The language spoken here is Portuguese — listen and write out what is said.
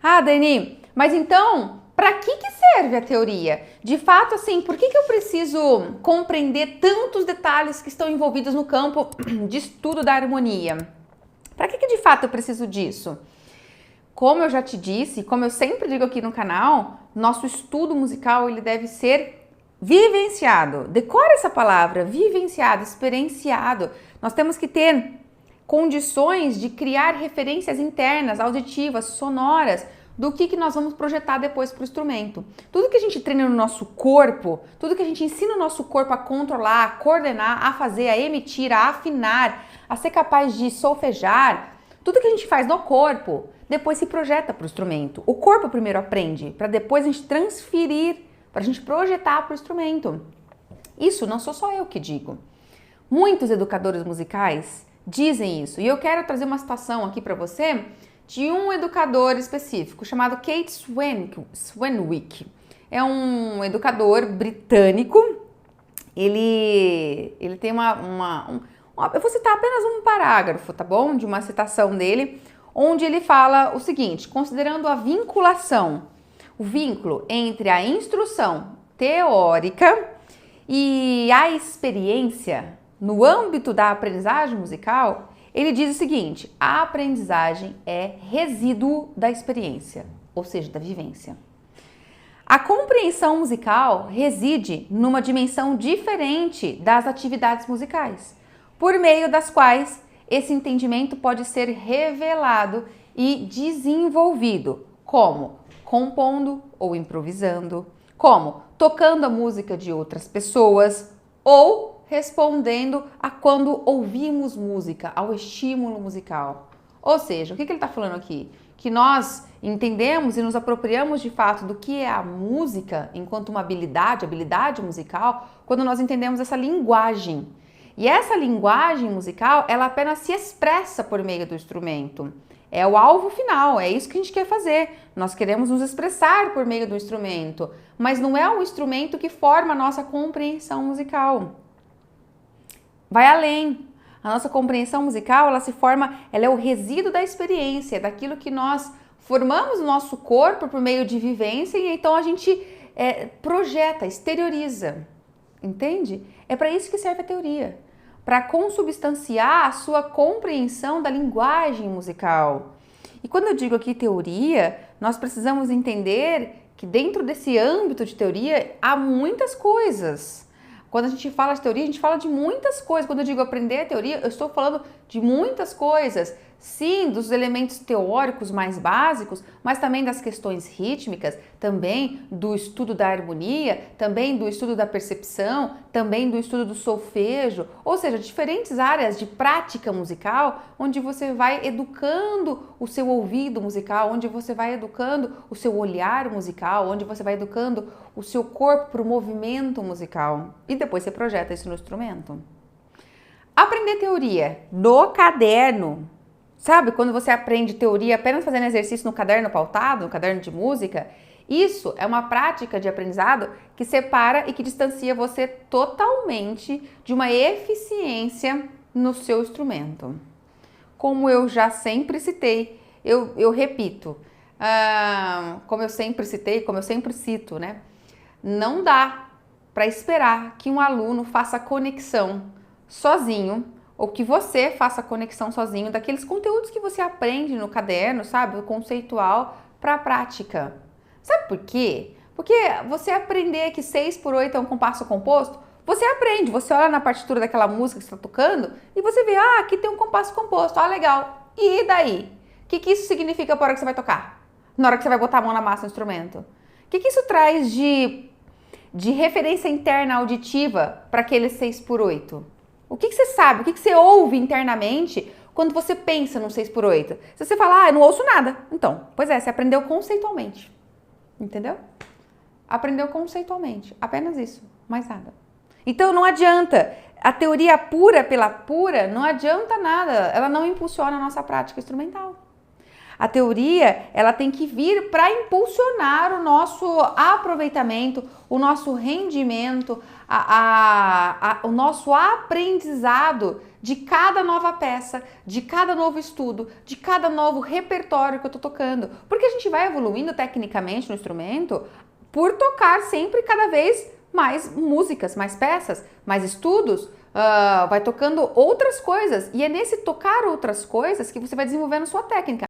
Ah, Dani, mas então, para que serve a teoria? De fato, assim, por que eu preciso compreender tantos detalhes que estão envolvidos no campo de estudo da harmonia? Para que de fato eu preciso disso? Como eu já te disse, como eu sempre digo aqui no canal, nosso estudo musical ele deve ser vivenciado. Decora essa palavra, vivenciado, experienciado. Nós temos que ter condições de criar referências internas, auditivas, sonoras, do que nós vamos projetar depois para o instrumento. Tudo que a gente treina no nosso corpo, tudo que a gente ensina o nosso corpo a controlar, a coordenar, a fazer, a emitir, a afinar, a ser capaz de solfejar, tudo que a gente faz no corpo, depois se projeta para o instrumento. O corpo primeiro aprende, para depois a gente transferir, para a gente projetar para o instrumento. Isso não sou só eu que digo. Muitos educadores musicais dizem isso. E eu quero trazer uma citação aqui para você de um educador específico chamado Kate Swanwick. É um educador britânico. Ele tem eu vou citar apenas um parágrafo, tá bom? De uma citação dele, onde ele fala o seguinte: considerando a vinculação, o vínculo entre a instrução teórica e a experiência no âmbito da aprendizagem musical, ele diz o seguinte: a aprendizagem é resíduo da experiência, ou seja, da vivência. A compreensão musical reside numa dimensão diferente das atividades musicais, por meio das quais esse entendimento pode ser revelado e desenvolvido, como compondo ou improvisando, como tocando a música de outras pessoas ou respondendo a quando ouvimos música, ao estímulo musical. Ou seja, o que ele está falando aqui? Que nós entendemos e nos apropriamos de fato do que é a música enquanto uma habilidade musical, quando nós entendemos essa linguagem. E essa linguagem musical, ela apenas se expressa por meio do instrumento. É o alvo final, é isso que a gente quer fazer. Nós queremos nos expressar por meio do instrumento, mas não é o instrumento que forma a nossa compreensão musical. Vai além. A nossa compreensão musical, ela é o resíduo da experiência, daquilo que nós formamos no nosso corpo por meio de vivência e então a gente projeta, exterioriza. Entende? É para isso que serve a teoria, para consubstanciar a sua compreensão da linguagem musical. E quando eu digo aqui teoria, nós precisamos entender que dentro desse âmbito de teoria há muitas coisas. Quando a gente fala de teoria, a gente fala de muitas coisas. Quando eu digo aprender a teoria, eu estou falando de muitas coisas. Sim, dos elementos teóricos mais básicos, mas também das questões rítmicas, também do estudo da harmonia, também do estudo da percepção, também do estudo do solfejo, ou seja, diferentes áreas de prática musical, onde você vai educando o seu ouvido musical, onde você vai educando o seu olhar musical, onde você vai educando o seu corpo para o movimento musical. E depois você projeta isso no instrumento. Aprender teoria no caderno. Sabe, quando você aprende teoria apenas fazendo exercício no caderno pautado, no caderno de música, isso é uma prática de aprendizado que separa e que distancia você totalmente de uma eficiência no seu instrumento. Como eu já sempre citei, eu repito, como eu sempre citei, como eu sempre cito, né? Não dá para esperar que um aluno faça conexão sozinho ou que você faça a conexão sozinho daqueles conteúdos que você aprende no caderno, sabe, o conceitual, para a prática. Sabe por quê? Porque você aprender que 6/8 é um compasso composto, você aprende, você olha na partitura daquela música que você está tocando e você vê, aqui tem um compasso composto, legal. E daí? O que isso significa para a hora que você vai tocar? Na hora que você vai botar a mão na massa do instrumento? O que isso traz de referência interna auditiva para aquele 6/8? O que você sabe, o que você ouve internamente quando você pensa no 6/8? Se você falar, eu não ouço nada. Então, pois é, você aprendeu conceitualmente. Entendeu? Aprendeu conceitualmente. Apenas isso, mais nada. Então não adianta. A teoria pura pela pura não adianta nada. Ela não impulsiona a nossa prática instrumental. A teoria, ela tem que vir para impulsionar o nosso aproveitamento, o nosso rendimento, o nosso aprendizado de cada nova peça, de cada novo estudo, de cada novo repertório que eu tô tocando. Porque a gente vai evoluindo tecnicamente no instrumento por tocar sempre cada vez mais músicas, mais peças, mais estudos, vai tocando outras coisas. E é nesse tocar outras coisas que você vai desenvolvendo sua técnica.